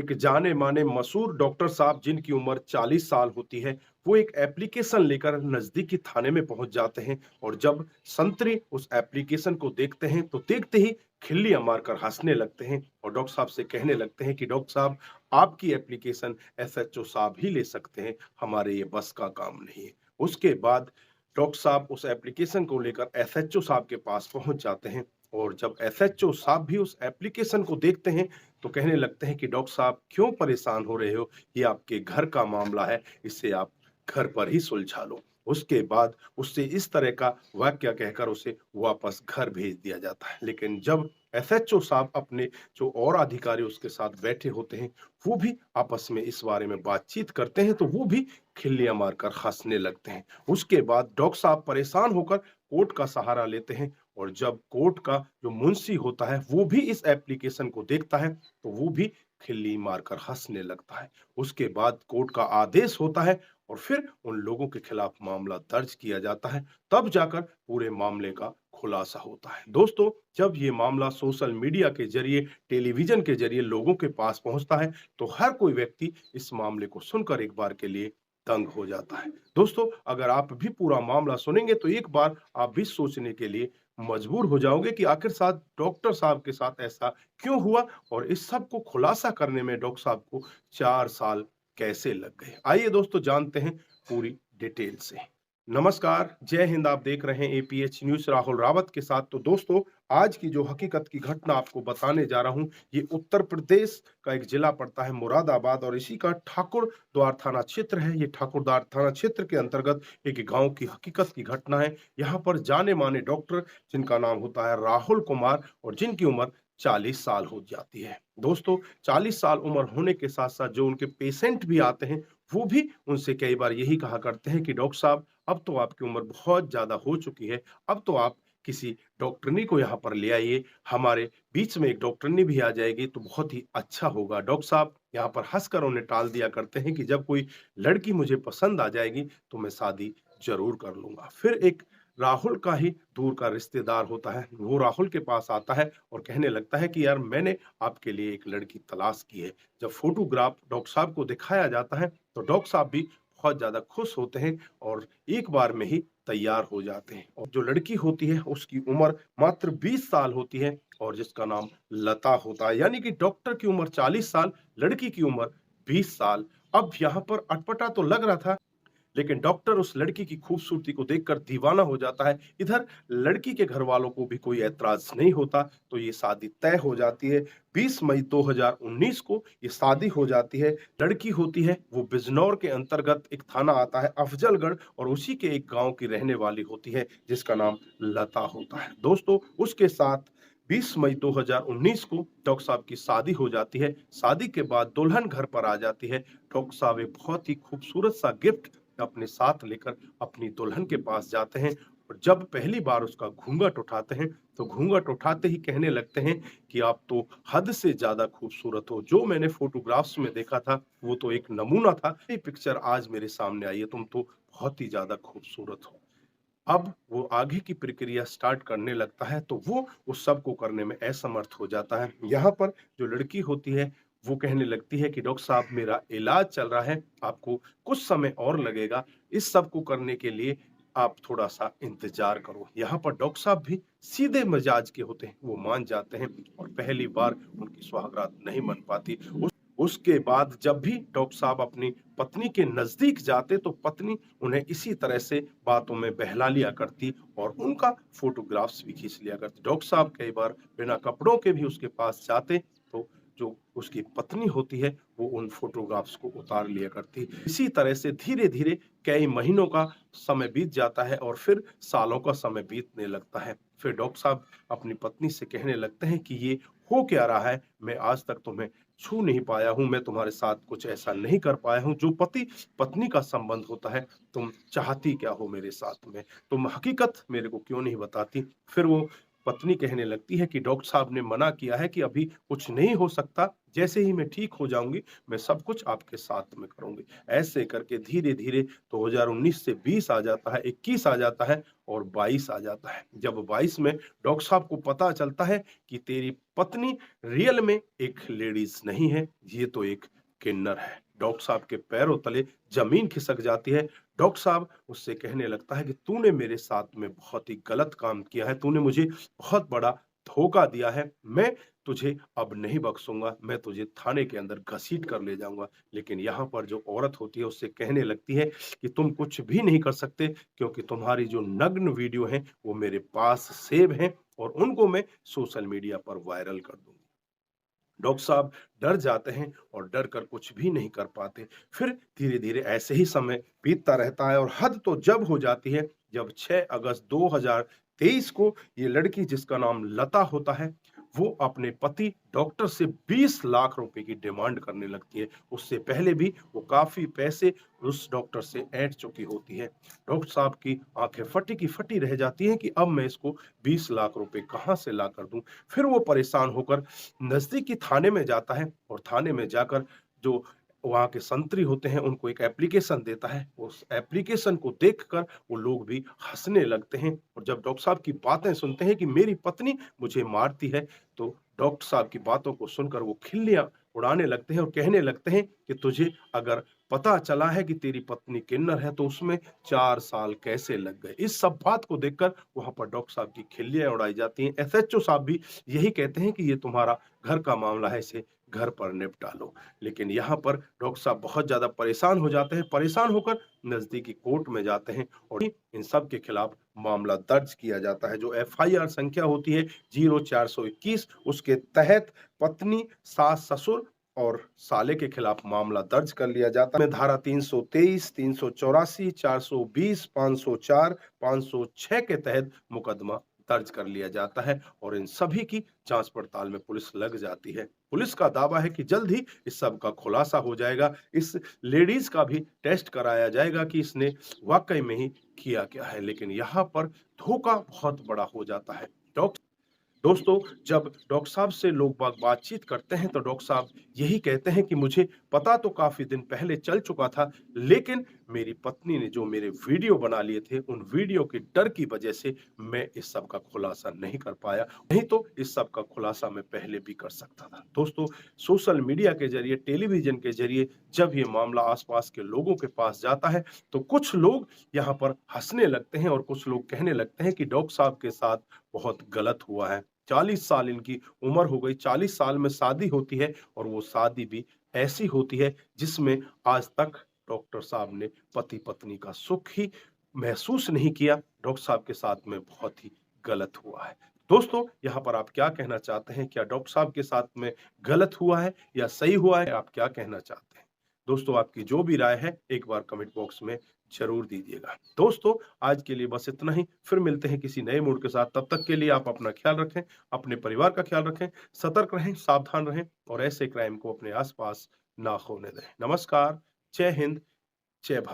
एक जाने माने मशहूर डॉक्टर साहब जिनकी उम्र 40 साल होती है, वो एक एप्लीकेशन लेकर नजदीकी थाने में पहुंच जाते हैं। और जब संतरी उस एप्लीकेशन को देखते हैं तो देखते ही खिल्लियां मारकर हंसने लगते हैं और डॉक्टर साहब से कहने लगते हैं कि डॉक्टर साहब, आपकी एप्लीकेशन एसएचओ साहब ही ले सकते हैं, हमारे ये बस का काम नहीं है। उसके बाद डॉक्टर साहब उस एप्लीकेशन को लेकर एसएचओ साहब के पास पहुंच जाते हैं। और जब एसएचओ साहब भी उस एप्लीकेशन को देखते हैं तो कहने लगते हैं कि डॉक्टर साहब, क्यों परेशान हो रहे हो, ये आपके घर का मामला है, इसे आप घर पर ही सुलझा लो। उसके बाद उससे इस तरह का वाक्य कहकर उसे वापस घर भेज दिया जाता है। लेकिन जब एसएचओ साहब अपने जो और अधिकारी उसके साथ बैठे होते हैं, वो भी आपस में इस बारे में बातचीत करते हैं तो वो भी खिल्लियां मारकर हंसने लगते हैं। उसके बाद डॉक्टर साहब परेशान होकर कोर्ट का सहारा लेते हैं। और जब कोर्ट का जो मुंशी होता है वो भी इस एप्लीकेशन को देखता है तो वो भी खिल्ली मारकर हंसने लगता है। उसके बाद कोर्ट का आदेश होता है और फिर उन लोगों के खिलाफ मामला दर्ज किया जाता है। तब जाकर पूरे मामले का खुलासा होता है। दोस्तों, जब ये मामला सोशल मीडिया के जरिए, टेलीविजन के जरिए लोगों के पास पहुंचता है तो हर कोई व्यक्ति इस मामले को सुनकर एक बार के लिए दंग हो जाता है। दोस्तों, अगर आप भी पूरा मामला सुनेंगे तो एक बार आप भी सोचने के लिए मजबूर हो जाओगे कि आखिर साथ डॉक्टर साहब के साथ ऐसा क्यों हुआ और इस सब को खुलासा करने में डॉक्टर साहब को 4 साल कैसे लग गए। आइए दोस्तों, जानते हैं पूरी डिटेल से। नमस्कार, जय हिंद। आप देख रहे हैं एपीएच न्यूज़ राहुल रावत के साथ। तो दोस्तों, आज की जो हकीकत की घटना आपको बताने जा रहा हूं, ये उत्तर प्रदेश का एक जिला पड़ता है मुरादाबाद और इसी का ठाकुरद्वार थाना क्षेत्र है। ये ठाकुरद्वार थाना क्षेत्र के अंतर्गत एक गांव की हकीकत की घटना है। यहाँ पर जाने माने डॉक्टर जिनका नाम होता है राहुल कुमार और जिनकी उम्र 40 साल हो जाती है। दोस्तों, 40 साल उम्र होने के साथ साथ जो उनके पेशेंट भी आते हैं वो भी उनसे कई बार यही कहा करते हैं कि डॉक्टर साहब, अब तो आपकी उम्र बहुत ज्यादा हो चुकी है, अब तो आप किसी डॉक्टरनी को यहाँ पर ले आइए, हमारे बीच में एक डॉक्टरनी भी आ जाएगी तो बहुत ही अच्छा होगा। डॉक्टर साहब यहाँ पर हंसकर उन्हें टाल दिया करते हैं कि जब कोई लड़की मुझे पसंद आ जाएगी तो मैं शादी जरूर कर लूंगा। फिर एक राहुल का ही दूर का रिश्तेदार होता है, वो राहुल के पास आता है और कहने लगता है कि यार, मैंने आपके लिए एक लड़की तलाश की है। जब फोटोग्राफ डॉक्टर साहब को दिखाया जाता है तो डॉक्टर साहब भी बहुत ज्यादा खुश होते हैं और एक बार में ही तैयार हो जाते हैं। और जो लड़की होती है उसकी उम्र मात्र 20 साल होती है और जिसका नाम लता होता है। यानी कि डॉक्टर की उम्र 40 साल, लड़की की उम्र 20 साल। अब यहाँ पर अटपटा तो लग रहा था, लेकिन डॉक्टर उस लड़की की खूबसूरती को देखकर दीवाना हो जाता है। इधर लड़की के घर वालों को भी कोई ऐतराज नहीं होता तो ये शादी तय हो जाती है। 20 मई 2019 को ये शादी हो जाती है। लड़की होती है वो बिजनौर के अंतर्गत एक थाना आता है अफजलगढ़ और उसी के एक गांव की रहने वाली होती है जिसका नाम लता होता है। दोस्तों, उसके साथ 20 मई 2019 को डॉक्टर साहब की शादी हो जाती है। शादी के बाद दुल्हन घर पर आ जाती है। डॉक्टर साहब एक बहुत ही खूबसूरत सा गिफ्ट अपने साथ लेकर अपनी दुल्हन के पास जाते हैं। और जब पहली बार उसका घूंघट उठाते हैं तो घूंघट उठाते ही कहने लगते हैं कि आप तो हद से ज्यादा खूबसूरत हो। जो मैंने फोटोग्राफ्स में देखा था वो तो एक नमूना था, ये पिक्चर आज मेरे सामने आई है, तुम तो बहुत ही ज्यादा खूबसूरत हो। अब वो आगे की प्रक्रिया स्टार्ट करने लगता है तो वो उस सब को करने में असमर्थ हो जाता है। यहाँ पर जो लड़की होती है वो कहने लगती है कि डॉक्टर साहब, मेरा इलाज चल रहा है, आपको कुछ समय और लगेगा, इस सब को करने के लिए आप थोड़ा सा इंतजार करो। यहाँ पर डॉक्टर साहब भी सीधे मिजाज के होते हैं, वो मान जाते हैं और पहली बार उनकी सुहागरात नहीं बन पाती। उसके बाद जब भी डॉक्टर साहब अपनी पत्नी के नजदीक जाते तो पत्नी उन्हें इसी तरह से बातों में बहला लिया करती और उनका फोटोग्राफ्स भी खींच लिया करती। डॉक्टर साहब कई बार बिना कपड़ों के भी उसके पास जाते तो जो उसकी पत्नी होती है वो उन फोटोग्राफ्स को उतार लिया करती। इसी तरह से धीरे धीरे कई महीनों का समय बीत जाता है और फिर सालों का समय बीतने लगता है। फिर डॉक्टर साहब अपनी पत्नी से कहने लगते हैं कि ये हो क्या रहा है, मैं आज तक तुम्हें छू नहीं पाया हूं, मैं तुम्हारे साथ कुछ ऐसा नहीं कर पाया हूं जो पति पत्नी का संबंध होता है। तुम चाहती क्या हो मेरे साथ में, तुम हकीकत मेरे को क्यों नहीं बताती। फिर वो पत्नी कहने लगती है कि डॉक्टर साहब ने मना किया है कि अभी कुछ नहीं हो सकता, जैसे ही मैं ठीक हो जाऊँगी, मैं सब कुछ आपके साथ में करूँगी। ऐसे करके धीरे-धीरे 2019 से 20 आ जाता है, 21 आ जाता है और 22 आ जाता है। जब 22 में डॉक्टर साहब को पता चलता है कि तेरी पत्नी रियल में एक लेडीज़ नहीं है, ये तो एक किन्नर है। डॉक्टर साहब के पैरों तले ज़मीन खिसक जाती है। डॉक्टर साहब उससे कहने लगता है कि तूने मेरे साथ में बहुत ही गलत काम किया है, तूने मुझे बहुत बड़ा धोखा दिया है। मैं तुझे अब नहीं बख्शूँगा, मैं तुझे थाने के अंदर घसीट कर ले जाऊँगा। लेकिन यहाँ पर जो औरत होती है उससे कहने लगती है कि तुम कुछ भी नहीं कर सकते, क्योंकि तुम्हारी जो नग्न वीडियो हैं वो मेरे पास सेव हैं और उनको मैं सोशल मीडिया पर वायरल कर दूँगी। डॉक्टर साहब डर जाते हैं और डर कर कुछ भी नहीं कर पाते। फिर धीरे-धीरे ऐसे ही समय बीतता रहता है और हद तो जब हो जाती है जब 6 अगस्त 2023 को ये लड़की, जिसका नाम लता होता है, वो अपने पति डॉक्टर से 20 लाख रुपए की डिमांड करने लगती है। उससे पहले भी वो काफ़ी पैसे उस डॉक्टर से ऐंठ चुकी होती है। डॉक्टर साहब की आँखें फटी की फटी रह जाती हैं कि अब मैं इसको 20 लाख रुपए कहाँ से लाकर दूँ? फिर वो परेशान होकर नज़दीकी थाने में जाता है और थाने में जाकर जो वहाँ के संतरी होते हैं उनको एक एप्लीकेशन देता है। उस एप्लीकेशन को देखकर वो लोग भी हँसने लगते हैं और जब डॉक्टर साहब की बातें सुनते हैं कि मेरी पत्नी मुझे मारती है, तो डॉक्टर साहब की बातों को सुनकर वो खिल्लियाँ उड़ाने लगते हैं और कहने लगते हैं कि तुझे अगर पता चला है कि तेरी पत्नी किन्नर है तो उसमें 4 साल कैसे लग गए? इस सब बात को देखकर वहाँ पर डॉक्टर साहब की खिल्लियाँ उड़ाई जाती हैं। एसएचओ साहब भी यही कहते हैं कि ये तुम्हारा घर का मामला है, इसे घर पर निपटा लो। लेकिन यहाँ पर डॉक्टर साहब बहुत ज़्यादा परेशान हो जाते हैं, परेशान होकर नज़दीकी कोर्ट में जाते हैं और इन सब के खिलाफ मामला दर्ज किया जाता है। जो एफआईआर संख्या होती है 0421, उसके तहत पत्नी, सास-ससुर और साले के खिलाफ मामला दर्ज कर लिया जाता है। धारा 323, 384, 420, 504, 506 के तहत मुकदमा दर्ज कर लिया जाता है और इन सभी की जांच पड़ताल में पुलिस लग जाती है। पुलिस का दावा है कि जल्द ही इस सब का खुलासा हो जाएगा। इस लेडीज का भी टेस्ट कराया जाएगा कि इसने वाकई में ही किया क्या है। लेकिन यहाँ पर धोखा बहुत बड़ा हो जाता है। डॉक्टर दोस्तों, जब डॉक्टर साहब से लोग बातचीत करते हैं तो डॉक्टर साहब यही कहते हैं कि मुझे पता तो काफ़ी दिन पहले चल चुका था, लेकिन मेरी पत्नी ने जो मेरे वीडियो बना लिए थे, उन वीडियो के डर की वजह से मैं इस सब का खुलासा नहीं कर पाया, नहीं तो इस सब का खुलासा मैं पहले भी कर सकता था। दोस्तों, सोशल मीडिया के ज़रिए, टेलीविज़न के ज़रिए जब ये मामला आस-पास के लोगों के पास जाता है, तो कुछ लोग यहाँ पर हँसने लगते हैं और कुछ लोग कहने लगते हैं कि डॉक्टर साहब के साथ बहुत गलत हुआ है। 40 साल इनकी उम्र हो गई, 40 साल में शादी होती है और वो शादी भी ऐसी होती है जिसमें आज तक डॉक्टर साहब ने पति-पत्नी का सुख ही महसूस नहीं किया। डॉक्टर साहब के साथ में बहुत ही गलत हुआ है। दोस्तों, यहाँ पर आप क्या कहना चाहते हैं? क्या डॉक्टर साहब के साथ में गलत हुआ है या सही हुआ है? आप क्या कहना चाहते हैं? दोस्तों, आपकी जो भी राय है एक बार कमेंट बॉक्स में ज़रूर दीजिएगा। दोस्तों, आज के लिए बस इतना ही। फिर मिलते हैं किसी नए मूड के साथ। तब तक के लिए आप अपना ख्याल रखें, अपने परिवार का ख्याल रखें, सतर्क रहें, सावधान रहें और ऐसे क्राइम को अपने आस-पास ना होने दें। नमस्कार, जय हिंद, जय भारत।